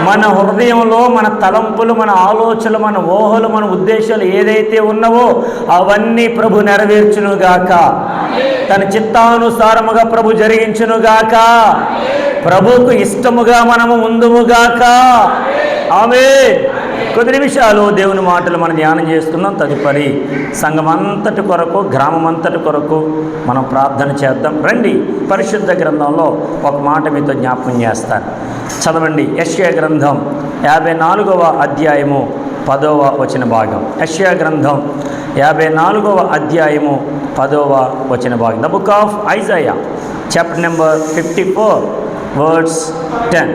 మన హృదయంలో మన తలంపులు, మన ఆలోచనలు, మన ఊహలు, మన ఉద్దేశాలు ఏదైతే ఉన్నావో అవన్నీ ప్రభు నెరవేర్చునుగాక. తన చిత్తానుసారముగా ప్రభు జరిగించునుగాక. ప్రభువుకు ఇష్టముగా మనము ఉందుముగాక. ఆమేన్. కొద్ది నిమిషాలు దేవుని మాటలు మనం ధ్యానం చేస్తున్నాం. తదుపరి సంఘం అంతటి కొరకు, గ్రామం అంతటి కొరకు మనం ప్రార్థన చేద్దాం. రండి, పరిశుద్ధ గ్రంథంలో ఒక మాట మీతో జ్ఞాపకం చేస్తాను. చదవండి. యెషయా గ్రంథం 54వ అధ్యాయము 10వ వచన భాగం. యెషయా గ్రంథం 54వ అధ్యాయము 10వ వచన భాగం. The book of Isaiah chapter number 54 words 10.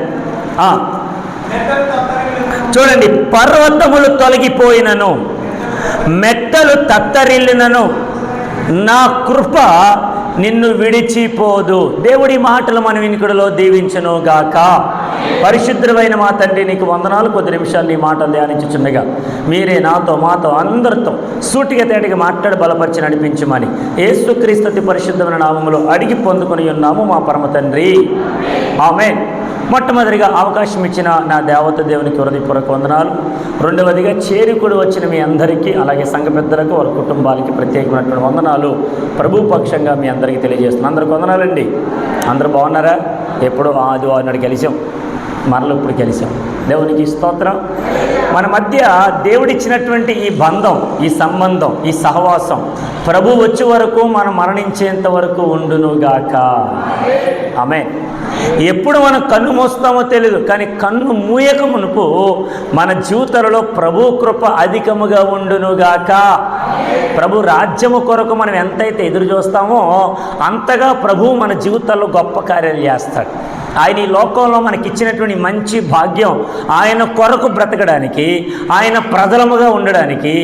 చూడండి. పర్వతములు తొలగిపోయినను, మెట్టలు తత్తరిల్లినను, నా కృప నిన్ను విడిచిపోదు. దేవుడి మాటలు మన వినికిడిలో దీవించును గాక. పరిశుద్ధమైన మా తండ్రి, నీకు వందనాలు. కొద్ది నిమిషాలు నీ మాటలు ధ్యానించుచుండగా మీరే నాతో, మాతో, అందరితో సూటిగా తేటిగా మాట్లాడి బలపరిచి నడిపించమని యేసుక్రీస్తు పరిశుద్ధమైన నామములో అడిగి పొందుకొని ఉన్నాము మా పరమ తండ్రి. ఆమేన్. మొట్టమొదటిగా అవకాశం ఇచ్చిన నా దేవత దేవునికి హృదయపూర్వక వందనాలు. రెండవదిగా చేరుకుడు వచ్చిన మీ అందరికీ, అలాగే సంఘ పెద్దలకు, వారి కుటుంబాలకి ప్రత్యేకమైనటువంటి వందనాలు ప్రభు పక్షంగా మీ అందరికీ తెలియజేస్తున్నాను. అందరికి వందనాలండి. అందరూ బాగున్నారా? ఎప్పుడు ఆదివారం నాడు కలిసాం, మరలు ఇప్పుడు కలిసాం. దేవునికి స్తోత్రం. మన మధ్య దేవుడిచ్చినటువంటి ఈ బంధం, ఈ సంబంధం, ఈ సహవాసం ప్రభు వచ్చే వరకు, మనం మరణించేంత వరకు ఉండునుగాక. ఆమేన్. ఎప్పుడు మనం కన్ను మూస్తామో తెలియదు, కానీ కన్ను మూయక మునుపు మన జీవితాలలో ప్రభు కృప అధికముగా ఉండునుగాక. ప్రభు రాజ్యము కొరకు మనం ఎంతైతే ఎదురు చూస్తామో అంతగా ప్రభు మన జీవితాల్లో గొప్ప కార్యాలు చేస్తాడు. ఆయన ఈ లోకంలో మనకిచ్చినటువంటి మంచి భాగ్యం, ఆయన కొరకు బ్రతకడానికి, ఆయన ప్రజలముగా ఉండడానికి,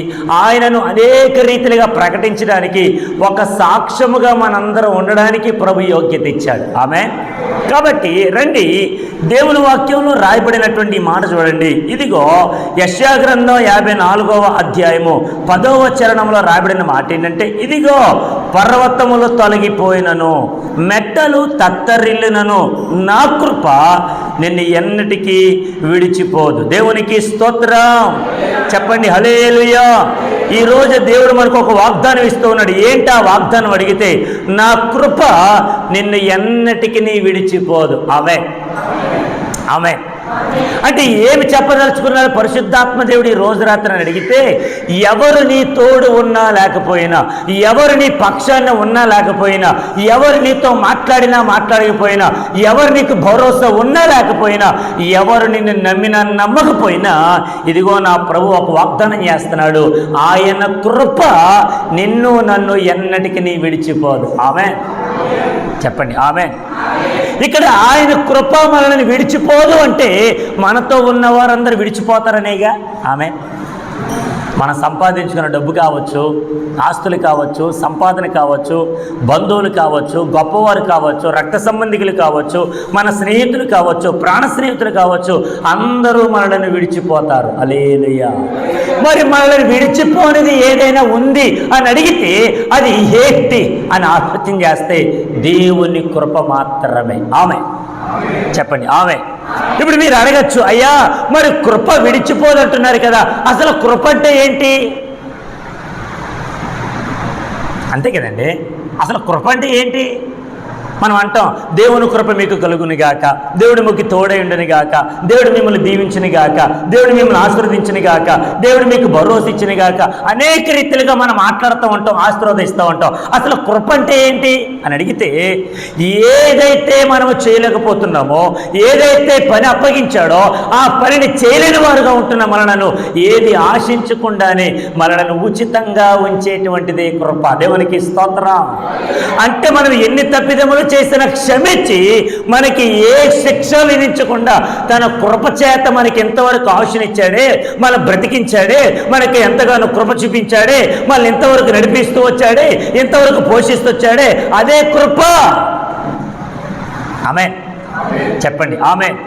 ఆయనను అనేక రీతిలుగా ప్రకటించడానికి, ఒక సాక్ష్యముగా మనందరం ఉండడానికి ప్రభు యోగ్యత ఇచ్చాడు. ఆమేన్. కాబట్టి రండి, దేవుని వాక్యంలో రాయబడినటువంటి మాట చూడండి. ఇదిగో యెషయా గ్రంథం 54వ అధ్యాయము 10వ చరణంలో రాయబడిన మాట ఏంటంటే, ఇదిగో పర్వతములు తొలగిపోయినను, మెట్టలు తత్తరిల్లినను, నా కృప నిన్ను ఎన్నటికీ విడిచిపోదు. దేవునికి స్తోత్రం. చెప్పండి హల్లెలూయా. ఈరోజు దేవుడు మనకు ఒక వాగ్దానం ఇస్తూ ఉన్నాడు. ఏంటి ఆ వాగ్దానం అడిగితే, నా కృప నిన్ను ఎన్నటికీ విడిచిపోదు. ఆమేన్. ఆమేన్. అంటే ఏమి చెప్పదలుచుకున్నారు పరిశుద్ధాత్మ దేవుడు ఈ రోజు రాత్రి అని అడిగితే, ఎవరు నీ తోడు ఉన్నా లేకపోయినా, ఎవరు నీ పక్షాన ఉన్నా లేకపోయినా, ఎవరు నీతో మాట్లాడినా మాట్లాడకపోయినా, ఎవరు నీకు భరోసా ఉన్నా లేకపోయినా, ఎవరు నిన్ను నమ్మినా నమ్మకపోయినా, ఇదిగో నా ప్రభు ఒక వాగ్దానం చేస్తున్నాడు. ఆయన కృప నిన్ను నన్ను ఎన్నటికీ విడిచిపోదు. ఆమేన్. చెప్పండి ఆమేన్. ఇక్కడ ఆయన కృప మనల్ని విడిచిపోదు అంటే మనతో ఉన్న వారందరూ విడిచిపోతారనేగా. ఆమేన్. మనం సంపాదించుకున్న డబ్బు కావచ్చు, ఆస్తులు కావచ్చు, సంపాదన కావచ్చు, బంధువులు కావచ్చు, గొప్పవారు కావచ్చు, రక్త సంబంధికులు కావచ్చు, మన స్నేహితులు కావచ్చు, ప్రాణ స్నేహితులు కావచ్చు, అందరూ మనల్ని విడిచిపోతారు. హల్లెలూయా. మరి మనల్ని విడిచిపోనిది ఏదైనా ఉంది అని అడిగితే అది ఏంటి అని ఆలోచన చేస్తే దేవుని కృప మాత్రమే. ఆమేన్. చెప్పండి ఆమేన్. ఇప్పుడు మీరు అడగచ్చు, అయ్యా మరి కృప విడిచిపోదంటున్నారు కదా, అసలు కృప అంటే ఏంటి? అంతే కదండి. అసలు కృప అంటే ఏంటి? మనం అంటాం, దేవుని కృప మీకు కలుగుని గాక, దేవుడు మీకు తోడై ఉండుని గాక, దేవుడు మిమ్మల్ని దీవించుని గాక, దేవుడు మిమ్మల్ని ఆశీర్వదించుని గాక, దేవుడు మీకు భరోసా ఇచ్చుని గాక, అనేక రీతిలుగా మనం మాట్లాడుతూ ఉంటాం, ఆశీర్వదిస్తూ ఉంటాం. అసలు కృప అంటే ఏంటి అని అడిగితే, ఏదైతే మనము చేయలేకపోతున్నామో, ఏదైతే పని అప్పగించాడో ఆ పనిని చేయలేని వారుగా ఉంటున్న మనలను, ఏది ఆశించకుండానే మనలను ఉచితంగా ఉంచేటువంటిదే కృప. దేవునికి స్తోత్రం. అంటే మనం ఎన్ని తప్పిదములు చేసిన క్షమించి మనకి ఏ శిక్ష విధించకుండా తన కృప చేత మనకి ఎంతవరకు ఆశనిచ్చాడే, మన బ్రతికించాడే, మనకి ఎంతగానో కృప చూపించాడే, మనల్ని ఎంతవరకు నడిపిస్తూ వచ్చాడే, ఎంతవరకు పోషిస్తూ వచ్చాడే, అదే కృప. ఆమేన్. చెప్పండి ఆమేన్.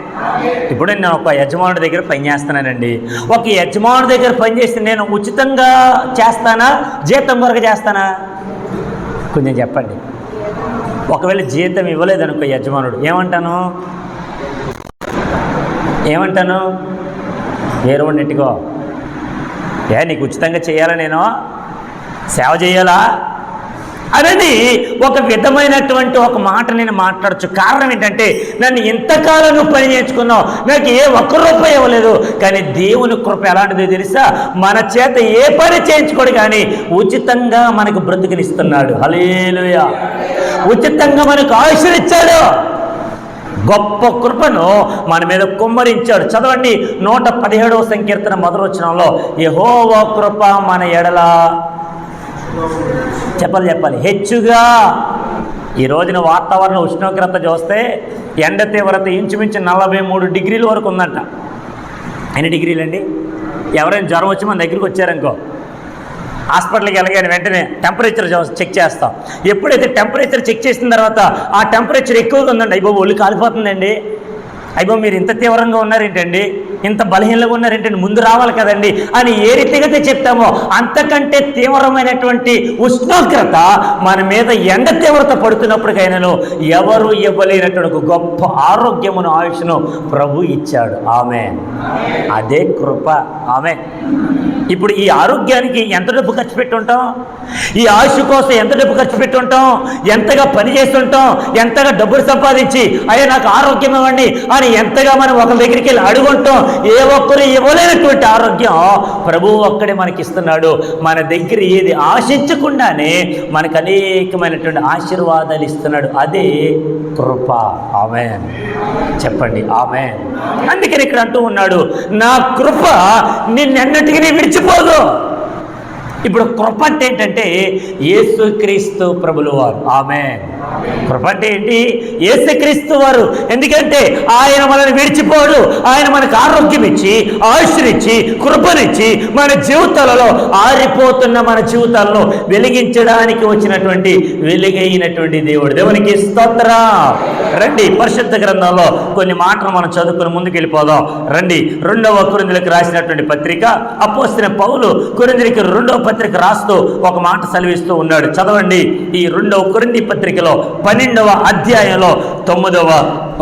ఇప్పుడు నేను ఒక యజమానుడి దగ్గర పనిచేస్తున్నానండి. ఒక యజమానుడి దగ్గర పనిచేస్తే నేను ఉచితంగా చేస్తానా, జీతం వరకు చేస్తానా? కొంచెం చెప్పండి. ఒకవేళ జీతం ఇవ్వలేదనుకో యజమానుడు, ఏమంటాను? ఏమంటాను? వేరే నెట్టుకో. నీకు ఉచితంగా చేయాలా, నేను సేవ చేయాలా అనేది ఒక విధమైనటువంటి ఒక మాట నేను మాట్లాడచ్చు. కారణం ఏంటంటే, నన్ను ఇంతకాలం నువ్వు పని చేయించుకున్నావు, నాకు ఏ ఒక్క రూపాయి ఇవ్వలేదు. కానీ దేవుని కృప ఎలాంటిదో తెలుసా? మన చేత ఏ పని చేయించుకోడు కానీ ఉచితంగా మనకు బ్రతుకునిస్తున్నాడు. హల్లెలూయా. ఉచితంగా మనకు ఆశీర్వదించాడు. గొప్ప కృపను మన మీద కుమ్మరించాడు. చదవండి 117వ సంకీర్తన మొదటి వచనంలో, యెహోవా కృప మన ఎడల చెప్పాలి హెచ్చుగా. ఈ రోజున వాతావరణ ఉష్ణోగ్రత చూస్తే ఎండ తీవ్రత ఇంచుమించు 43 డిగ్రీల వరకు ఉందంట. ఎన్ని డిగ్రీలండి? ఎవరైనా జ్వరం వచ్చి మన దగ్గరికి వచ్చారనుకో, హాస్పిటల్కి వెళ్ళగానే వెంటనే టెంపరేచర్ చెక్ చేస్తాం. ఎప్పుడైతే టెంపరేచర్ చెక్ చేసిన తర్వాత ఆ టెంపరేచర్ ఎక్కువగా ఉందండి, అయ్యో ఒళ్ళు కాలిపోతుందండి, అయ్యో మీరు ఇంత తీవ్రంగా ఉన్నారేంటండి, ఇంత బలహీనంగా ఉన్నారేంటండి, ముందు రావాలి కదండి అని ఏ రీతిగా చెప్తామో అంతకంటే తీవ్రమైనటువంటి ఉష్ణోగ్రత మన మీద ఎండ తీవ్రత పడుతున్నప్పటికైనాను ఎవరు ఇవ్వలేనటువంటి గొప్ప ఆరోగ్యమును ఆయుష్ను ప్రభు ఇచ్చాడు. ఆమేన్. అదే కృప. ఆమేన్. ఇప్పుడు ఈ ఆరోగ్యానికి ఎంత డబ్బు ఖర్చు పెట్టుంటాం, ఈ ఆయుష్ కోసం ఎంత డబ్బు ఖర్చు పెట్టుంటాం, ఎంతగా పని చేస్తుంటాం, ఎంతగా డబ్బులు సంపాదించి అయ్యా నాకు ఆరోగ్యం ఇవ్వండి అని ఎంతగా మనం ఒకరి దగ్గరికి వెళ్ళి అడుగుంటాం. ఏ ఒక్కరు ఇవ్వలేనటువంటి ఆరోగ్యం ప్రభువు ఒక్కడే మనకి ఇస్తున్నాడు. మన దగ్గర ఏది ఆశించకుండానే మనకు అనేకమైనటువంటి ఆశీర్వాదాలు ఇస్తున్నాడు. అదే కృప. ఆమేన్. చెప్పండి ఆమేన్. అందుకని ఇక్కడ అంటూ ఉన్నాడు, నా కృప నిన్నెన్నటికీ విడిచిపోదు. ఇప్పుడు కృప అంటే ఏంటంటే యేసుక్రీస్తు ప్రభులు వారు. ఆమేన్. కృప అంటే ఏంటి? యేసుక్రీస్తు వారు. ఎందుకంటే ఆయన మనల్ని విడిచిపోడు. ఆయన మనకు ఆరోగ్యం ఇచ్చి, ఆయుష్నిచ్చి, కృపనిచ్చి, మన జీవితాలలో ఆరిపోతున్న మన జీవితాలను వెలిగించడానికి వచ్చినటువంటి వెలుగైనటువంటి దేవుడు. దేవునికి స్తోత్రం. రండి పరిశుద్ధ గ్రంథంలో కొన్ని మాటలు మనం చదువుకుని ముందుకు వెళ్ళిపోదాం. రండి 2వ కొరింథీయులకు రాసినటువంటి పత్రిక, అపోస్తలుడైన పౌలు కొరింథీయులకు 2వ పత్రిక రాస్తూ ఒక మాట సెలవిస్తూ ఉన్నాడు. చదవండి ఈ 2వ కొరింథీ పత్రికలో 12వ అధ్యాయంలో 9వ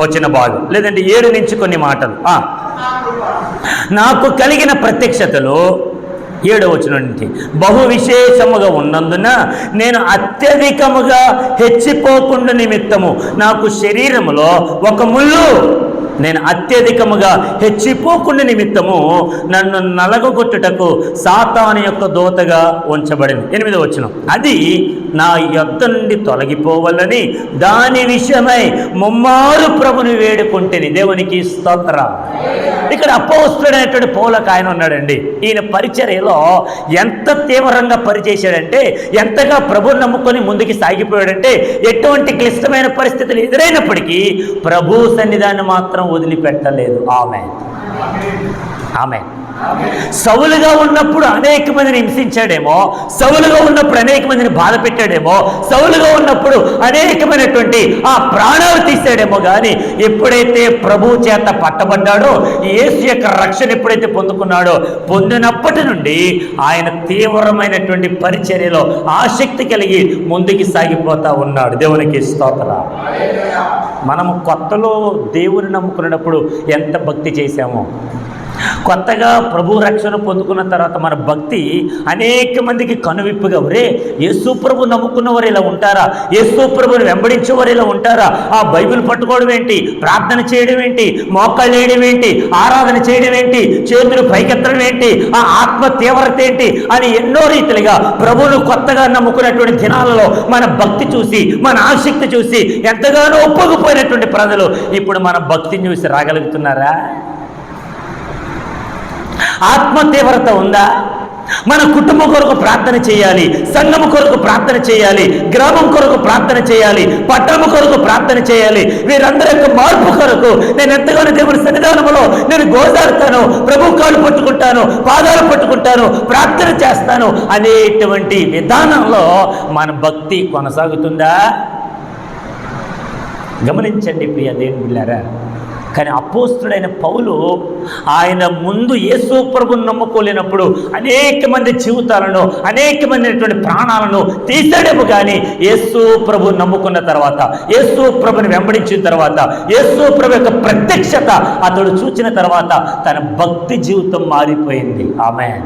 వచన భాగం, లేదంటే 7 నుంచి కొన్ని మాటలు. నాకు కలిగిన ప్రత్యక్షతలో 7వ వచనం నుంచి, బహు విశేషముగా ఉన్నందున నేను అత్యధికముగా హెచ్చిపోకుండా నిమిత్తము నాకు శరీరములో ఒక ముళ్ళు, నేను అత్యధికముగా హెచ్చిపోకుండా నిమిత్తము నన్ను నలగొట్టుటకు సాతాను యొక్క దూతగా ఉంచబడింది. 8వ వచనం, అది నా యొద్ద నుండి తొలగిపోవాలని దాని విషయమై ముమ్మారు ప్రభుని వేడుకుంటేని. దేవునికి స్తోత్రం. ఇక్కడ అపోస్తలుడైనటువంటి పౌలకు ఆయన ఉన్నాడండి. ఈయన పరిచర్యలో ఎంత తీవ్రంగా పనిచేశాడంటే, ఎంతగా ప్రభుని నమ్ముకొని ముందుకు సాగిపోయాడంటే, ఎటువంటి క్లిష్టమైన పరిస్థితులు ఎదురైనప్పటికీ ప్రభు సన్నిధాన్ని మాత్రం వదిలిపెట్టలేదు. ఆమేన్. ఆమేన్. సౌలుగా ఉన్నప్పుడు అనేక మందిని హింసించాడేమో, సౌలుగా ఉన్నప్పుడు అనేక మందిని బాధ పెట్టాడేమో, సౌలుగా ఉన్నప్పుడు అనేకమైనటువంటి ఆ ప్రాణాలు తీసాడేమో, కానీ ఎప్పుడైతే ప్రభు చేత పట్టబడ్డాడో, యేసు యొక్క రక్షణ ఎప్పుడైతే పొందుకున్నాడో, పొందినప్పటి నుండి ఆయన తీవ్రమైనటువంటి పరిచర్యలో ఆసక్తి కలిగి ముందుకు సాగిపోతా ఉన్నాడు. దేవునికి స్తోత్రం. మనము కొత్తలో దేవుని నమ్ముకున్నప్పుడు ఎంత భక్తి చేశామో, కొత్తగా ప్రభు రక్షణ పొందుకున్న తర్వాత మన భక్తి అనేక మందికి కనువిప్పుగా, ఒరే యేసు ప్రభు నమ్ముకున్నవారు ఇలా ఉంటారా, యేసు ప్రభుని వెంబడించేవారు ఇలా ఉంటారా, ఆ బైబిల్ పట్టుకోవడం ఏంటి, ప్రార్థన చేయడం ఏంటి, మోకాళ్ళు వేయడం ఏంటి, ఆరాధన చేయడం ఏంటి, చేతులు పైకెత్తడం ఏంటి, ఆ ఆత్మ తీవ్రత ఏంటి అని ఎన్నో రీతిలుగా ప్రభువును కొత్తగా నమ్ముకున్నటువంటి దినాలలో మన భక్తి చూసి, మన ఆసక్తి చూసి ఎంతగానో ఒప్పుకుపోయినటువంటి ప్రజలు ఇప్పుడు మన భక్తిని చూసి రాగలుగుతున్నారా? ఆత్మ తీవ్రత ఉందా? మన కుటుంబం కొరకు ప్రార్థన చేయాలి, సంఘం కొరకు ప్రార్థన చేయాలి, గ్రామం కొరకు ప్రార్థన చేయాలి, పట్టణం కొరకు ప్రార్థన చేయాలి. వీరందరి యొక్క మార్పు కొరకు నేను ఎంతగానో దేవుని సన్నిధానంలో నేను గోజారుతాను, ప్రభు కాళ్ళు పట్టుకుంటాను, పాదాలు పట్టుకుంటాను, ప్రార్థన చేస్తాను అనేటువంటి విధానంలో మన భక్తి కొనసాగుతుందా? గమనించండి ప్రియ దేవుని బిడ్డలారా, కానీ అపోస్తుడైన పౌలు ఆయన ముందు యేసు ప్రభువును నమ్ముకోలేనప్పుడు అనేక మంది జీవితాలను అనేక మంది ప్రాణాలను తీసాడేమో కానీ యేసు ప్రభువును నమ్ముకున్న తర్వాత, యేసు ప్రభుని వెంబడించిన తర్వాత, యేసు ప్రభు యొక్క ప్రత్యక్షత అతడు చూచిన తర్వాత తన భక్తి జీవితం మారిపోయింది. ఆమేన్.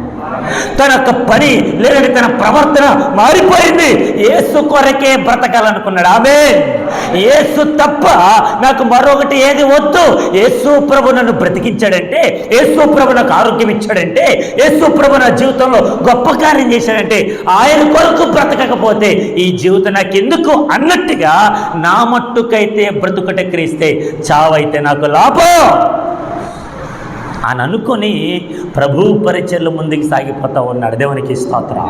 తన యొక్క పని లేదంటే తన ప్రవర్తన మారిపోయింది. యేసు కొరకే బ్రతకాలనుకున్నాడు. ఆమేన్. యేసు తప్ప నాకు మరొకటి ఏది వద్దు. యేసు ప్రభు నన్ను బ్రతికించాడంటే, యేసు ప్రభు నాకు ఆరోగ్యం ఇచ్చాడంటే, యేసు ప్రభు నా జీవితంలో గొప్ప కార్యం చేశాడంటే, ఆయన కొరకు బ్రతకకపోతే ఈ జీవితం నాకు ఎందుకు అన్నట్టుగా నా మట్టుకైతే బ్రతుకట క్రీస్తే, చావైతే నాకు లాభం అని అనుకొని ప్రభు పరిచర్లు ముందుకు సాగిపోతూ ఉన్నాడు. దేవునికి స్తోత్రం.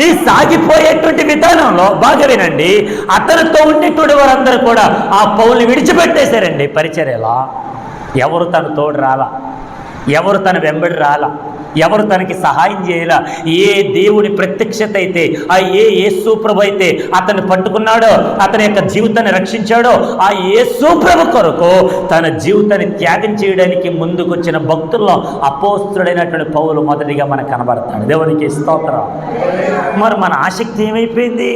ఈ సాగిపోయేటువంటి విధానంలో బాగా వినండి, అతనితో ఉండేటువంటి వారందరూ కూడా ఆ పౌల్ని విడిచిపెట్టేశారండి. పరిచర్యలా ఎవరు తన తోడు రాలా, ఎవరు తన వెంబడి రాలా, ఎవరు తనకి సహాయం చేయాల. ఏ దేవుని ప్రత్యక్షత అయితే, ఆ యేసు ప్రభు అయితే అతన్ని పట్టుకున్నాడో, అతని యొక్క జీవితాన్ని రక్షించాడో, ఆ యేసు ప్రభు కొరకు తన జీవితాన్ని త్యాగం చేయడానికి ముందుకొచ్చిన భక్తుల్లో అపోస్తుడైనటువంటి పౌలు మొదటిగా మనకు కనబడతాడు. దేవునికి స్తోత్రం. మరి మన ఆసక్తి ఏమైపోయింది?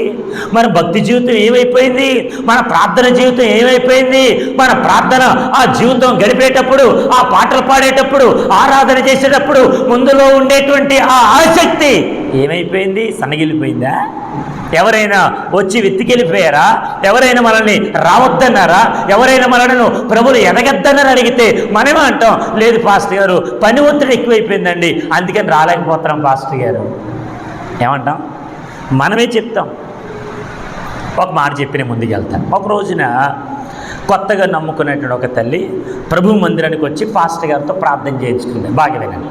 మన భక్తి జీవితం ఏమైపోయింది? మన ప్రార్థన జీవితం ఏమైపోయింది? మన ప్రార్థన ఆ జీవితం గడిపేటప్పుడు, ఆ పాటలు పాడేటప్పుడు, ఆరాధన చేసేటప్పుడు ముందులో ఉండేటువంటి ఆ ఆసక్తి ఏమైపోయింది? సన్నగిలిపోయిందా? ఎవరైనా వచ్చి వెతికెళ్ళిపోయారా? ఎవరైనా మనల్ని రావద్దన్నారా? ఎవరైనా మనల్ని ప్రభులు ఎదగద్దన్నారు అడిగితే మనమే అంటాం, లేదు పాస్టర్ గారు పని ఒత్తిడి ఎక్కువైపోయిందండి, అందుకని రాలేకపోతున్నాం పాస్టర్ గారు. ఏమంటాం? మనమే చెప్తాం. ఒక మాట చెప్పిన ముందుకు వెళ్తాను. ఒక రోజున కొత్తగా నమ్ముకునేటువంటి ఒక తల్లి ప్రభు మందిరానికి వచ్చి పాస్టర్ గారితో ప్రార్థన చేయించుకుంది. బాగా వినండి.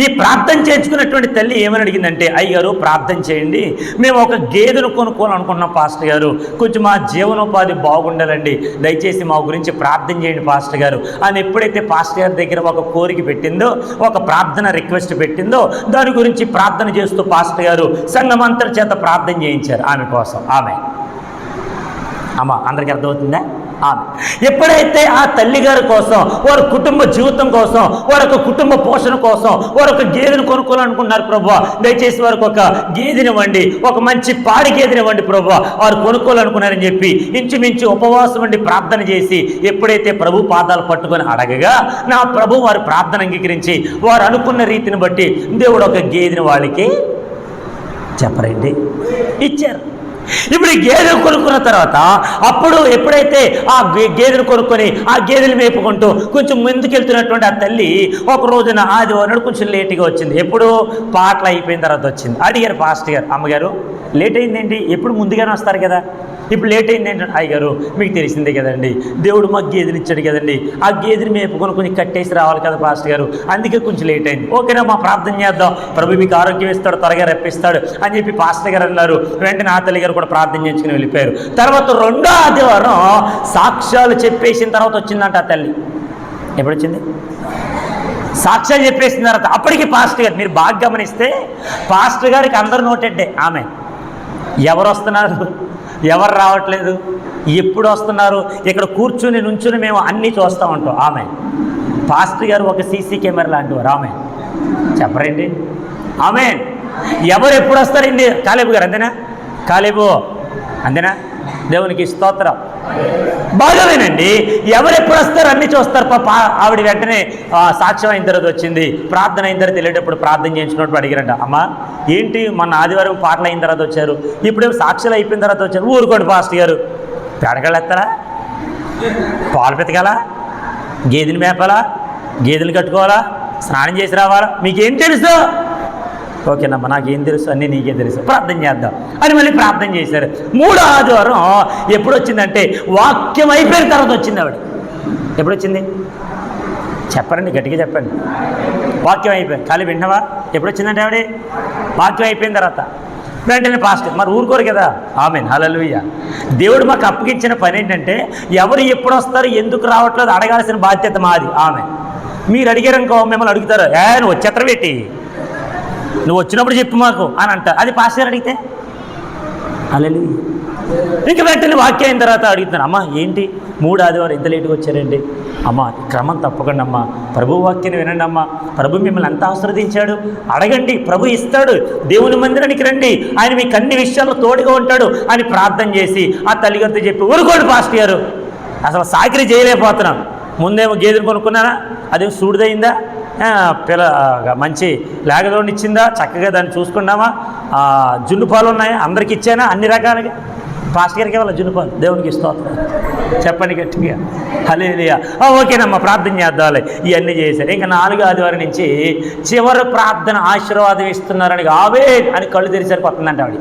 ఈ ప్రార్థన చేయించుకున్నటువంటి తల్లి ఏమని అడిగిందంటే, అయ్యారు ప్రార్థన చేయండి, మేము ఒక గేదెను కొనుక్కోవాలనుకున్నాం పాస్టర్ గారు, కొంచెం మా జీవనోపాధి బాగుండాలండి, దయచేసి మా గురించి ప్రార్థన చేయండి పాస్టర్ గారు అని ఎప్పుడైతే పాస్టర్ గారి దగ్గర ఒక కోరిక పెట్టిందో, ఒక ప్రార్థన రిక్వెస్ట్ పెట్టిందో, దాని గురించి ప్రార్థన చేస్తూ పాస్టర్ గారు సంఘమంతటి చేత ప్రార్థన చేయించారు ఆమె కోసం. అమ్మ అందరికీ అర్థమవుతుందా? ఎప్పుడైతే ఆ తల్లిగారి కోసం, వారి కుటుంబ జీవితం కోసం, వారి యొక్క కుటుంబ పోషణ కోసం వారు ఒక గేదెను కొనుక్కోవాలనుకున్నారు. ప్రభువా దయచేసి వారికి ఒక గేదెని ఇవ్వండి, ఒక మంచి పాడి గేదెని ఇవ్వండి ప్రభువా, వారు కొనుక్కోవాలనుకున్నారని చెప్పి ఇంచుమించు ఉపవాసం వండి ప్రార్థన చేసి ఎప్పుడైతే ప్రభు పాదాలు పట్టుకొని అడగగా, నా ప్రభు వారి ప్రార్థన అంగీకరించి వారు అనుకున్న రీతిని బట్టి దేవుడు ఒక గేదెని వాళ్ళకి చెప్పరండి ఇచ్చారు. ఇప్పుడు ఈ గేదెను కొనుక్కున్న తర్వాత అప్పుడు ఎప్పుడైతే ఆ గేదెను కొనుక్కొని ఆ గేదెలు మేపుకుంటూ కొంచెం ముందుకెళ్తున్నటువంటి ఆ తల్లి ఒక రోజున ఆదివారం కొంచెం లేటుగా వచ్చింది. ఎప్పుడు పాటలు అయిపోయిన తర్వాత వచ్చింది. అడిగారు పాస్టర్ గారు, అమ్మగారు లేట్ అయిందేంటి? ఎప్పుడు ముందుగానే వస్తారు కదా, ఇప్పుడు లేట్ అయింది ఏంటంటే, అయ్యగారు మీకు తెలిసిందే కదండి, దేవుడు మాకు గేదెని ఇచ్చాడు కదండి, ఆ గేదెని మేపుకొని కొంచెం కట్టేసి రావాలి కదా పాస్టర్ గారు, అందుకే కొంచెం లేట్ అయింది. ఓకేనా, మా ప్రార్థన చేద్దాం, ప్రభు మీకు ఆరోగ్యం ఇస్తాడు, త్వరగా రప్పిస్తాడు అని చెప్పి పాస్టర్ గారు అన్నారు. వెంటనే ఆ తల్లి గారు కూడా ప్రార్థన చేసుకుని వెళ్ళిపోయారు. తర్వాత రెండో ఆదివారం సాక్ష్యాలు చెప్పేసిన తర్వాత వచ్చిందంట ఆ తల్లి. ఎప్పుడు వచ్చింది? సాక్ష్యాలు చెప్పేసిన తర్వాత. అప్పటికి పాస్టర్ గారు, మీరు బాగా గమనిస్తే పాస్టర్ గారికి అందరు నోటెడ్డే. ఆమె ఎవరు వస్తున్నారు, ఎవరు రావట్లేదు, ఎప్పుడు వస్తున్నారు, ఇక్కడ కూర్చుని నుంచుని మేము అన్నీ చూస్తూ ఉంటాం. ఆమె పాస్టర్ గారు ఒక సీసీ కెమెరా లాంటి వారు. ఆమె చెప్పరండి. ఆమె ఎవరు ఎప్పుడు వస్తారండి? కాలేబు గారు అంతేనా? కాలేబు అంతేనా? దేవునికి స్తోత్రం. బాగా వినండి, ఎవరెప్పుడు వస్తారు అన్నీ చూస్తారు. పాప ఆవిడ వెంటనే సాక్ష్యం అయిన తర్వాత వచ్చింది, ప్రార్థన అయిన తర్వాత వెళ్ళేటప్పుడు ప్రార్థన చేయించుకున్నప్పుడు అడిగారంట, అమ్మ ఏంటి మొన్న ఆదివారం పాటలు అయిన తర్వాత వచ్చారు, ఇప్పుడేమో సాక్ష్యాలు అయిపోయిన తర్వాత వచ్చారు. ఊరుకోండి పాస్టర్ గారు, పేడకాళ్ళు ఎత్తారా, పాలు పెతకాలా, గేదెని మేపాలా, గేదెలు కట్టుకోవాలా, స్నానం చేసి రావాలా, మీకేం తెలుసు? ఓకేనమ్మా నాకేం తెలుసు, అన్నీ నీకే తెలుసు, ప్రార్థన చేద్దాం అని మళ్ళీ ప్రార్థన చేశారు. మూడో ఆదివారం ఎప్పుడు వచ్చిందంటే వాక్యం అయిపోయిన తర్వాత వచ్చింది ఆవిడ. ఎప్పుడు వచ్చింది చెప్పండి, గట్టిగా చెప్పండి. వాక్యం అయిపోయింది, ఖాళీ వింటావా? ఎప్పుడు వచ్చిందంటే ఆవిడ వాక్యం అయిపోయిన తర్వాత వెంటనే పాస్టర్ మరి ఊరుకోరు కదా. ఆమేన్, హల్లెలూయా. దేవుడు మాకు అప్పగించిన పని ఏంటంటే ఎవరు ఎప్పుడు వస్తారు, ఎందుకు రావట్లేదు అడగాల్సిన బాధ్యత మాది. ఆమేన్. మీరు అడిగారనుకో మిమ్మల్ని అడుగుతారు, నువ్వు వచ్చేత్తర పెట్టి నువ్వు వచ్చినప్పుడు చెప్పు మాకు అని అంటారు. అది పాస్టర్ అడిగితే హల్లెలూయా. ఇంక వెంటనే వాక్యం అయిన తర్వాత అడుగుతున్నాను, అమ్మ ఏంటి 3 ఆదివారం ఇంత లేటుగా వచ్చారండి? అమ్మ క్రమం తప్పకుండా అమ్మ, ప్రభు వాక్యాన్ని వినండి అమ్మ, ప్రభు మిమ్మల్ని ఎంత ఆశీర్వదించాడు, అడగండి, ప్రభు ఇస్తాడు, దేవుని మందిరానికి రండి, ఆయన మీకు అన్ని విషయాల్లో తోడుగా ఉంటాడు అని ప్రార్థన చేసి ఆ తల్లిగారితో చెప్పి, ఊరుకోండి పాస్టర్ గారు, అసలు సాకిరీ చేయలేకపోతున్నాం. ముందేమో గేదెలు కొనుక్కున్నానా, అదేమో సూడిదయిందా, మంచి లేగదోడిని ఇచ్చిందా, చక్కగా దాన్ని చూసుకున్నామా, జున్ను పాలు ఉన్నాయా, అందరికి ఇచ్చానా, అన్ని రకాలుగా. పాస్టర్ గారికి ఇవ్వాలి జున్ను పాలు, దేవునికి స్తోత్రం చెప్పండి గట్టిగా, హల్లెలూయా. ఓకేనమ్మా ప్రార్థన చేద్దాంలే, ఇవన్నీ చేశారు. ఇంకా 4వ ఆదివారం నుంచి చివరి ప్రార్థన ఆశీర్వాదం ఇస్తున్నారని ఆవే అని కళ్ళు తెరిసరిపోతుందంట ఆవిడ.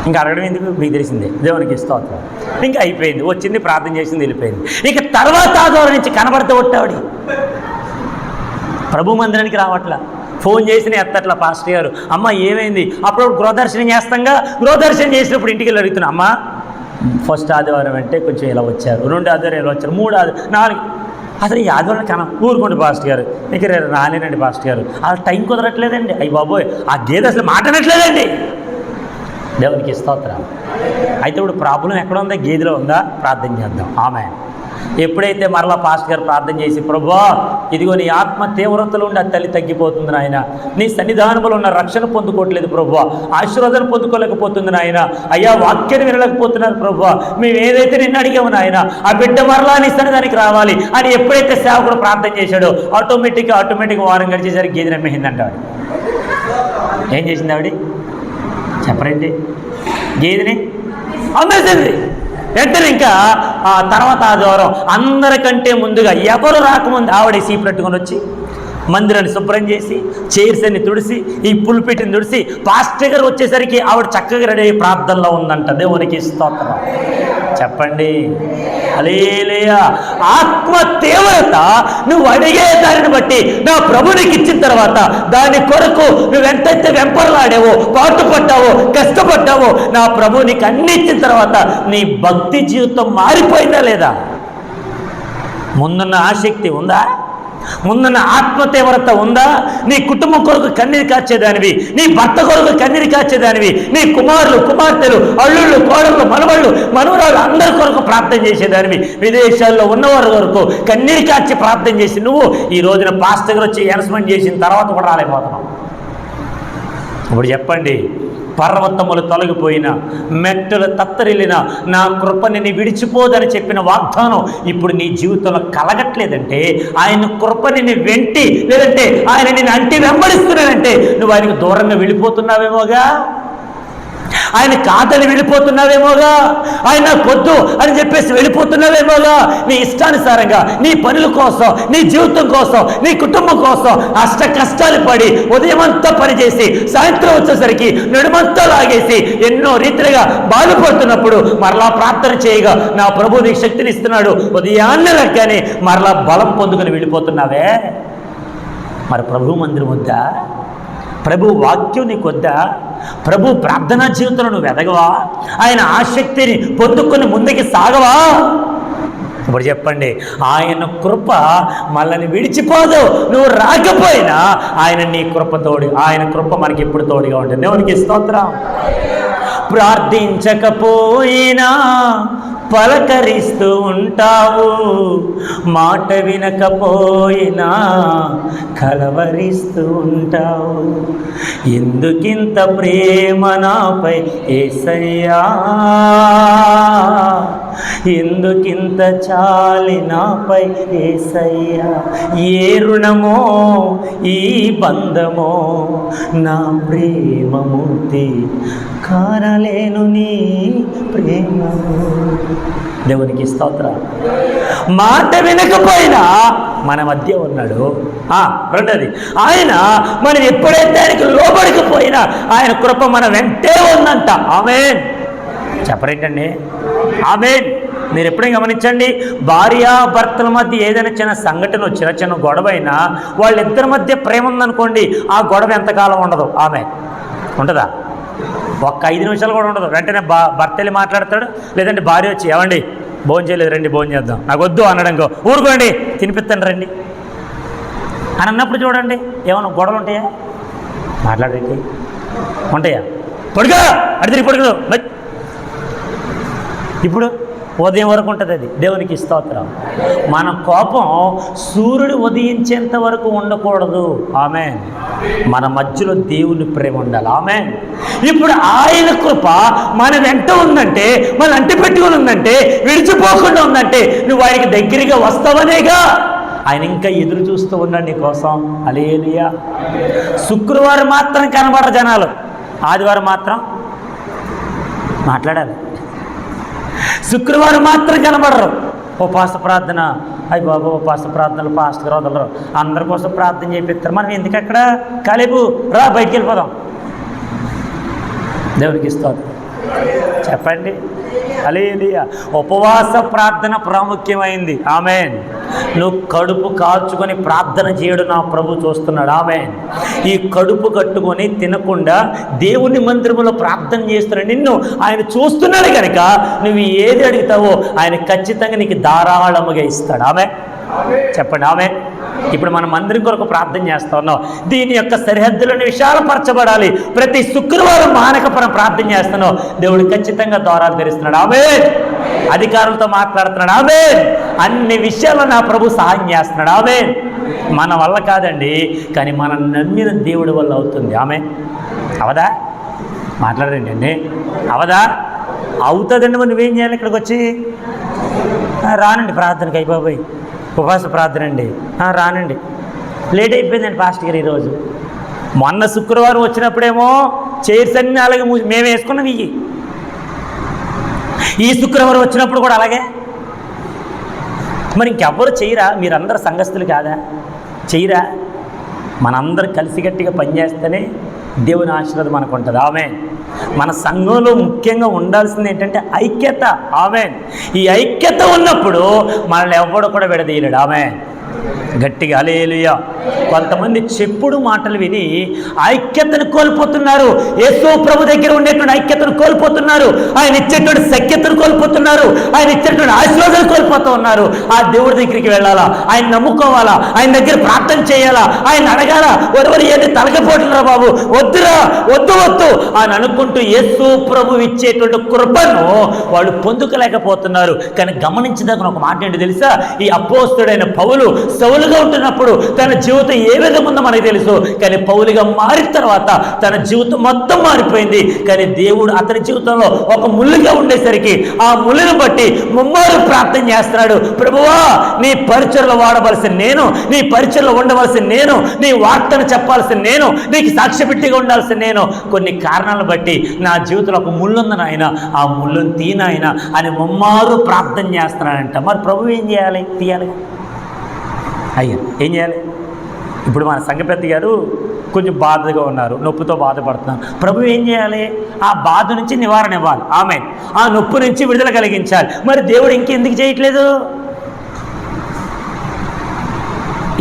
ఇంకా అడగడం ఎందుకు, మీకు తెలిసిందే, దేవునికి స్తోత్రం. ఇంకా అయిపోయింది, వచ్చింది, ప్రార్థన చేసింది, వెళ్ళిపోయింది. ఇక తర్వాత ఆదివారం నుంచి కనబడితే కొట్టావిడ, ప్రభు మందిరానికి రావట్లా, ఫోన్ చేసిన ఎత్తట్లా పాస్టర్ గారు, అమ్మ ఏమైంది? అప్పుడప్పుడు గృహదర్శనం చేస్తాంగా, గృహదర్శనం చేసినప్పుడు ఇంటికి వెళ్ళి అడుగుతున్నా, అమ్మ ఫస్ట్ ఆదివారం అంటే కొంచెం ఇలా వచ్చారు, 2 ఆదివారం ఇలా వచ్చారు, 3 ఆదివారం 4 అసలు ఈ ఆదివారం ఊరుకోండి పాస్టర్ గారు, ఇంక రాలేనండి పాస్టర్ గారు, అలా టైం కుదరట్లేదండి, అయ్యి బాబోయ్ ఆ గేదె అసలు మాట్లాడట్లేదండి. దేవునికి స్తోత్రం. అయితే ఇప్పుడు ప్రాబ్లం ఎక్కడ ఉందా? గేదెలో ఉందా? ప్రార్థన చేద్దాం. ఆమె ఎప్పుడైతే మరలా పాస్టర్ గారు ప్రార్థన చేసి, ప్రభువా ఇదిగో నీ ఆత్మ తీవ్రతలో ఉండి ఆ తల్లి తగ్గిపోతుంది నాయన, నీ సన్నిధానంలో ఉన్న రక్షణ పొందుకోవట్లేదు ప్రభువా, ఆశీర్వాదం పొందుకోలేకపోతుంది నాయన, అయ్యా వాక్యాన్ని వినలేకపోతున్నారు ప్రభువా, మేము ఏదైతే నిన్ను అడిగాము నాయన, ఆ బిడ్డ మరలా నీ సన్నిధానికి రావాలి అని ఎప్పుడైతే సేవకుడు ప్రార్థన చేశాడో ఆటోమేటిక్గా వారం గడిచేసరికి గేదె నమ్మేసిందంటాడు. ఏం చేసింది ఆవిడ చెప్పరండి? గేదెని అమ్మేసింది. వెంటనే ఇంకా ఆ తర్వాత ఆదివారం అందరికంటే ముందుగా ఎవరు రాకముందు ఆవిడ సీపు పెట్టుకొని వచ్చి మందిరాన్ని శుభ్రం చేసి, చైర్స్ అన్ని తుడిసి, ఈ పుల్పిటిని తుడిసి, పాస్టర్ గారు వచ్చేసరికి ఆవిడ చక్కగా రెడీ అయ్యి ప్రార్థనలో ఉందంట. దేవునికి స్తోత్రం చెప్పండి, హల్లెలూయా. ఆత్మ తీవ్రత నువ్వు అడిగే దానిని బట్టి నా ప్రభు నీకు ఇచ్చిన తర్వాత దాని కొరకు నువ్వు ఎంతైతే వెంపర్లాడావో, పాటుపడ్డావో, కష్టపడ్డావో, నా ప్రభు నీకు అన్ని ఇచ్చిన తర్వాత నీ భక్తి జీవితం మారిపోయిందా లేదా? ముందున్న ఆసక్తి ఉందా? ముందున్న ఆత్మ తీవ్రత ఉందా? నీ కుటుంబం కొరకు కన్నీరు కాచేదానివి, నీ భర్త కొరకు కన్నీరు కాచేదానివి, నీ కుమారులు, కుమార్తెలు, అల్లుళ్ళు, కోడళ్ళు, మనవళ్ళు, మనవరాళ్ళు అందరి కొరకు ప్రార్థన చేసేదానివి, విదేశాల్లో ఉన్నవారి వరకు కన్నీరు కాచి ప్రార్థన చేసి నువ్వు ఈ రోజున పాస్టర్ గారు వచ్చి అనౌన్స్మెంట్ చేసిన తర్వాత కూడా రాలేకపోతున్నావు. ఇప్పుడు చెప్పండి, పర్వతములు తొలగిపోయిన, మెట్టలు తత్తరిల్లిన నా కృపని నీ విడిచిపోదని చెప్పిన వాగ్దానం ఇప్పుడు నీ జీవితంలో కలగట్లేదంటే, ఆయన కృపని నీ వెంటి, లేదంటే ఆయన నేను అంటి వెంబడిస్తున్నానంటే నువ్వు ఆయనకు దూరంగా వెళ్ళిపోతున్నావేమోగా, ఆయన కాదని వెళ్ళిపోతున్నావేమోగా, ఆయన పొద్దు అని చెప్పేసి వెళ్ళిపోతున్నావేమోగా. నీ ఇష్టానుసారంగా నీ పనుల కోసం, నీ జీవితం కోసం, నీ కుటుంబం కోసం అష్ట కష్టాలు పడి ఉదయమంతా పనిచేసి సాయంత్రం వచ్చేసరికి నడుమంతా లాగేసి ఎన్నో రీతిగా బాధపడుతున్నప్పుడు మరలా ప్రార్థన చేయగా నా ప్రభు నీకు శక్తిని ఇస్తున్నాడు, ఉదయాన్నే లెక్కని మరలా బలం పొందుకొని వెళ్ళిపోతున్నావే. మరి ప్రభు మందిరం వద్దా? ప్రభు వాక్యం నీకు వద్దా? ప్రభు ప్రార్థనా జీవితంలో నువ్వు ఎదగవా? ఆయన ఆసక్తిని పొందుకొని ముందుకి సాగవా? ఇప్పుడు చెప్పండి, ఆయన కృప మళ్ళని విడిచిపోదు. నువ్వు రాకపోయినా ఆయన నీ కృప తోడు, ఆయన కృప మనకి ఎప్పుడు తోడుగా ఉంటుంది. దేవునికి స్తోత్రం. ప్రార్థించకపోయినా పలకరిస్తూ ఉంటావు, మాట వినకపోయినా కలవరిస్తూ ఉంటావు. ఎందుకింత ప్రేమ నాపై యేసయ్యా, ఎందుకింత చాలి నాపై యేసయ్యా. ఏ రుణమో ఈ బంధమో నా ప్రేమమూర్తి, కానలేను నీ ప్రేమము. దేవునికి స్తోత్రం. మాట వినకపోయినా మన మధ్య ఉన్నాడు. రెండోది, ఆయన మనం ఎప్పుడైతే ఆయనకు లోబడకపోయినా ఆయన కృప మన వెంటే ఉందంట. ఆమేన్ చెప్పరేంటండి? ఆమేన్. మీరు ఎప్పుడైనా గమనించండి, భార్యాభర్తల మధ్య ఏదైనా చిన్న సంఘటన వచ్చినా, చిన్న గొడవ అయినా, వాళ్ళిద్దరి మధ్య ప్రేమ ఉందనుకోండి, ఆ గొడవ ఎంతకాలం ఉండదు. ఆమేన్ ఉంటుందా? ఒక్క 5 నిమిషాలు కూడా ఉండదు. వెంటనే భర్త వెళ్ళి మాట్లాడతాడు, లేదంటే భార్య వచ్చి ఏమండి భోజనం చేయలేదు, రండి భోజనం చేద్దాం, నాకు వద్దు అనడంకో, ఊరుకోండి తినిపిస్తాను రండి అని అన్నప్పుడు చూడండి, ఏమన్నా గొడవలు ఉంటాయా? మాట్లాడేటి ఉంటాయా? పడుకో అడి తిరిగి పడుకో. ఇప్పుడు ఉదయం వరకు ఉంటుంది అది. దేవునికి స్తోత్రం. మన కోపం సూర్యుడు ఉదయించేంత వరకు ఉండకూడదు. ఆమేన్. మన మధ్యలో దేవుని ప్రేమ ఉండాలి. ఆమేన్. ఇప్పుడు ఆయన కృప మన వెంట ఉందంటే, మన అంటి పెట్టుకుని ఉందంటే, విడిచిపోకుండా ఉందంటే నువ్వు ఆయనకి దగ్గరగా వస్తావనేగా. ఆయన ఇంకా ఎదురు చూస్తూ ఉన్నాడు నీ కోసం. హల్లెలూయా. శుక్రవారం మాత్రం కనబడరు జనాలు, ఆదివారం మాత్రం మాట్లాడాలి. శుక్రవారం మాత్రం కనబడరు. ఉపవాస ప్రార్థన, అయ్యి బాబు ఉపవాస ప్రార్థనలు పాస్టర్ గారు వదలరు, అందరి కోసం ప్రార్థన చేపిస్తారు. మనం ఎందుకు అక్కడ? కాలేపు రా బయటికి వెళ్ళిపోదాం. దేవునికి ఇస్తారు. చెప్పండి. హల్లెలూయా. ఉపవాస ప్రార్థన ప్రాముఖ్యమైంది. ఆమేన్. నువ్వు కడుపు కాల్చుకొని ప్రార్థన చేయడం నా ప్రభు చూస్తున్నాడు. ఆమేన్. ఈ కడుపు కట్టుకొని తినకుండా దేవుని మందిరంలో ప్రార్థన చేస్తున్నాడు నిన్ను ఆయన చూస్తున్నాడు కనుక నువ్వు ఏది అడుగుతావో ఆయన ఖచ్చితంగా నీకు ధారాళముగా ఇస్తాడు. ఆమేన్. చెప్పండి. ఆమేన్. ఇప్పుడు మనం మందిరం కొరకు ప్రార్థన చేస్తా ఉన్నాం. దీని యొక్క సరిహద్దులను విశాలపరచబడాలి. ప్రతి శుక్రవారం మానకపరం ప్రార్థన చేస్తున్నాం. దేవుడు ఖచ్చితంగా ద్వారాలు తెరుస్తున్నాడు. ఆమేన్. అధికారులతో మాట్లాడుతున్నాడు. ఆమేన్. అన్ని విషయాల్లో నా ప్రభు సహాయం చేస్తున్నాడు. ఆమేన్. మన వల్ల కాదండి, కానీ మనం నమ్మిన దేవుడి వల్ల అవుతుంది. ఆమేన్. అవదా? మాట్లాడండి అండి. అవదా? అవుతుందండి. మరి నువ్వేం చేయాలి? ఇక్కడికి వచ్చి రానండి ప్రార్థనకి. అయిపోయి ఉపవాస ప్రార్థన అండి. రానండి, లేట్ అయిపోయిందండి పాస్టర్ గారు ఈరోజు. మొన్న శుక్రవారం వచ్చినప్పుడేమో చైర్స్ అన్నీ అలాగే మేము వేసుకున్నాం. ఈ శుక్రవారం వచ్చినప్పుడు కూడా అలాగే. మరి ఇంకెవ్వరు చేయరా? మీరందరూ సంఘస్థులు కాదా? చేయరా? మనందరూ కలిసికట్టుగా పనిచేస్తేనే దేవుని ఆశీర్వాదం మనకు ఉంటుంది. ఆమేన్. మన సంఘంలో ముఖ్యంగా ఉండాల్సింది ఏంటంటే ఐక్యత. ఆమేన్. ఈ ఐక్యత ఉన్నప్పుడు మనల్ని ఎవ్వడు కూడా విడదీయలేడు. ఆమేన్. గట్టిగా హల్లెలూయా. కొంతమంది చెప్పుడు మాటలు విని ఐక్యతను కోల్పోతున్నారు. యేసు ప్రభు దగ్గర ఉండేటువంటి ఐక్యతను కోల్పోతున్నారు. ఆయన ఇచ్చేటువంటి సఖ్యతను కోల్పోతున్నారు. ఆయన ఇచ్చేటువంటి ఆశీర్వాదాలు కోల్పోతూ ఉన్నారు. ఆ దేవుడి దగ్గరికి వెళ్ళాలా, ఆయన నమ్ముకోవాలా, ఆయన దగ్గర ప్రార్థన చేయాలా, ఆయన అడగాల. ఎవరు ఏంటి తలకపోతున్నా బాబు, వద్దురా, వద్దు వద్దు అని అనుకుంటూ యేసు ప్రభు ఇచ్చేటువంటి కృపను వాళ్ళు పొందుకోలేకపోతున్నారు. కానీ గమనించదగిన ఒక మాట ఏంటి తెలుసా? ఈ అపోస్తలుడైన పౌలు సౌలుగా ఉంటున్నప్పుడు తన జీవితం ఏ విధంగా ఉందో మనకు తెలుసు. కానీ పౌలుగా మారిన తర్వాత తన జీవితం మొత్తం మారిపోయింది. కానీ దేవుడు అతని జీవితంలో ఒక ముళ్ళుగా ఉండేసరికి ఆ ముళ్ళును బట్టి ముమ్మారు ప్రార్థన చేస్తున్నాడు. ప్రభువా, నీ పరిచయలో వాడవలసిన నేను, నీ పరిచయలో ఉండవలసిన నేను, నీ వార్తను చెప్పాల్సిన నేను, నీకు సాక్ష్యపెట్టిగా ఉండాల్సిన నేను, కొన్ని కారణాలను బట్టి నా జీవితంలో ఒక ముళ్ళుంది నాయన, ఆ ముళ్ళును తీనాయన అని ముమ్మారు ప్రార్థన చేస్తున్నాడంట. మరి ప్రభు ఏం చేయాలి? తీయాలి. అయ్యా ఏం చేయాలి? ఇప్పుడు మన సంఘపెద్ద గారు కొంచెం బాధగా ఉన్నారు, నొప్పితో బాధపడుతున్నారు. ప్రభు ఏం చేయాలి? ఆ బాధ నుంచి నివారణ ఇవ్వాలి. ఆమేన్. ఆ నొప్పి నుంచి విడుదల కలిగించాలి. మరి దేవుడు ఇంకెందుకు చేయట్లేదు?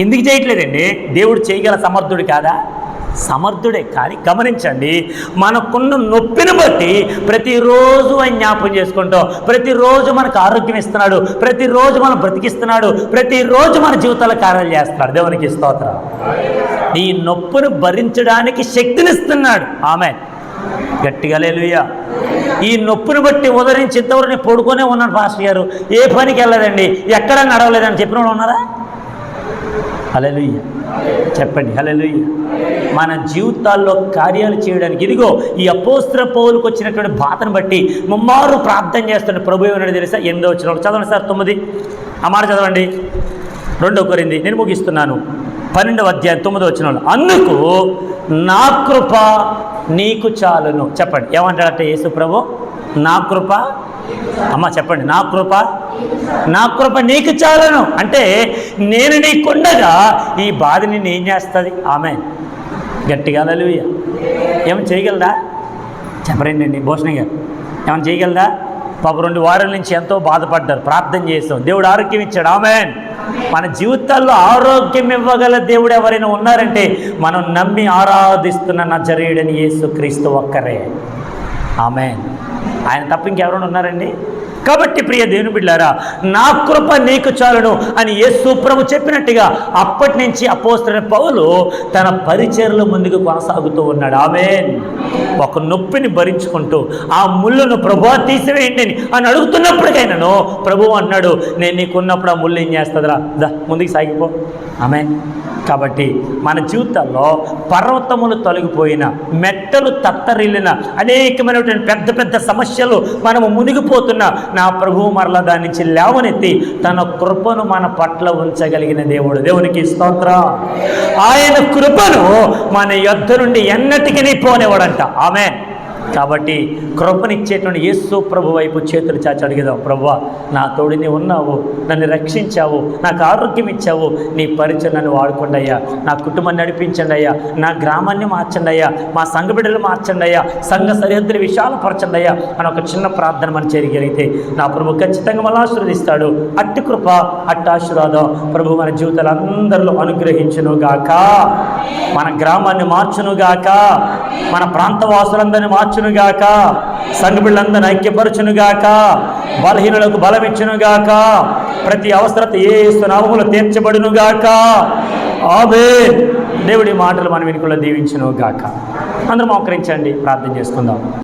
ఎందుకు చేయట్లేదండి? దేవుడు చేయగల సమర్థుడు కాదా? సమర్థుడే. కానీ గమనించండి, మనకున్న నొప్పిని బట్టి ప్రతిరోజు ఆయన జ్ఞాపకం చేసుకుంటాం. ప్రతిరోజు మనకు ఆరోగ్యం ఇస్తున్నాడు, ప్రతిరోజు మనం బ్రతికిస్తున్నాడు, ప్రతిరోజు మన జీవితాల కార్యాలు చేస్తున్నాడు. దేవునికి స్తోత్రం. ఈ నొప్పిని భరించడానికి శక్తినిస్తున్నాడు. ఆమేన్. గట్టిగా హల్లెలూయా. ఈ నొప్పిని బట్టి ఉదరించి ఇంతవరకు నేను పడుకొనే ఉన్నాను పాస్టర్ గారు, ఏ పనికి వెళ్ళలేదండి, ఎక్కడ నడవలేదని చెప్పిన వాళ్ళు ఉన్నారా? హల్లెలూయా. చెప్పండి. హల్లెలూయా. మన జీవితాల్లో కార్యాలు చేయడానికి ఇదిగో ఈ అపోస్తల పౌలుకు వచ్చినటువంటి బాధను బట్టి ముమ్మారు ప్రార్థన చేస్తున్న ప్రభు ఏమన్నాడు తెలుసా? 8వ వచనం చదవండి సార్. 9 ఆ మాట చదవండి. 2 కొరింథీ, నేను ముగిస్తున్నాను. 12వ అధ్యాయం 9వ వచనంలో, అందుకు నా కృప నీకు చాలును. చెప్పండి. ఏమంటాడంటే యేసు ప్రభు, నా కృప, అమ్మ చెప్పండి, నా కృప నీకు చాలును. అంటే నేను నీకుండగా ఈ బాధని నేను ఏం చేస్తుంది? ఆమేన్. గట్టిగా హల్లెలూయా. ఏమైనా చేయగలదా? చెప్పరండి భూషణ్ గారు, ఏమైనా చేయగలదా? పాప 2 వారాల నుంచి ఎంతో బాధపడ్డారు, ప్రార్థన చేస్తాం, దేవుడు ఆరోగ్యం ఇచ్చాడు. ఆమేన్. మన జీవితాల్లో ఆరోగ్యం ఇవ్వగల దేవుడు ఎవరైనా ఉన్నారంటే మనం నమ్మి ఆరాధిస్తున్న నజరేయుడైన యేసుక్రీస్తు ఒక్కరే. ఆమేన్. ఆయన తప్ప ఇంకెవరైనా ఉన్నారండి? కాబట్టి ప్రియ దేవుని బిడ్డలారా, నా కృప నీకు చాలును అని యేసు ప్రభు చెప్పినట్టుగా అప్పటి నుంచి అపోస్తలుడైన పౌలు తన పరిచర్యలో ముందుకు కొనసాగుతూ ఉన్నాడు. ఆమేన్. ఒక నొప్పిని భరించుకుంటూ ఆ ముళ్ళును ప్రభువా తీసివేయండి అని అడుగుతున్నప్పటికైనాను ప్రభువు అన్నాడు, నేను నీకున్నప్పుడు ఆ ముళ్ళు ఏం చేస్తుందిరా, దా ముందుకు సాగిపో. ఆమేన్. కాబట్టి మన జీవితాల్లో పర్వతములు తొలగిపోయిన, మెట్టలు తత్తరిల్లిన, అనేకమైనటువంటి పెద్ద పెద్ద సమస్యలు మనము మునిగిపోతున్నా నా ప్రభువు మరలా దాని నుంచి లేవనెత్తి తన కృపను మన పట్ల ఉంచగలిగిన దేవుడు. దేవునికి స్తోత్రం. ఆయన కృపను మన యొద్ద నుండి ఎన్నటికీ పోనివ్వడంట. ఆమేన్. కాబట్టి కృపనిచ్చేటువంటి యేసు ప్రభు వైపు చేతులు చాచి అడిగేదాం, ప్రభువా నా తోడిని ఉన్నావు, నన్ను రక్షించావు, నాకు ఆరోగ్యం ఇచ్చావు, నీ పరిచయం నన్ను వాడుకోండి అయ్యా, నా కుటుంబాన్ని నడిపించండి అయ్యా, నా గ్రామాన్ని మార్చండి అయ్యా, మా సంఘ బిడ్డలు మార్చండి అయ్యా, సంఘ సరిహద్దులు విశాలపరచండి అయ్యా అని ఒక చిన్న ప్రార్థన మనం చేయగలిగితే నా ప్రభు ఖచ్చితంగా మనం ఆశీర్వదిస్తాడు. అట్టి కృప, అట్టి ఆశీర్వాదం ప్రభు మన జీవితాలు అందరిలో అనుగ్రహించునుగాక, మన గ్రామాన్ని మార్చునుగాక, మన ప్రాంత వాసులందరినీ మార్చునుగాక, సంఘ బిడ్డలందరినీ ఐక్యపరచునుగాక, బలహీనులకు బలమిచ్చునుగాక, ప్రతి అవసరత యేసు నామములో తీర్చబడునుగాక. ఆమేన్. దేవుడి మాటలు మన వెనుకల్లో దీవించునుగాక. అందరం మోకరించండి, ప్రార్థన చేసుకుందాం.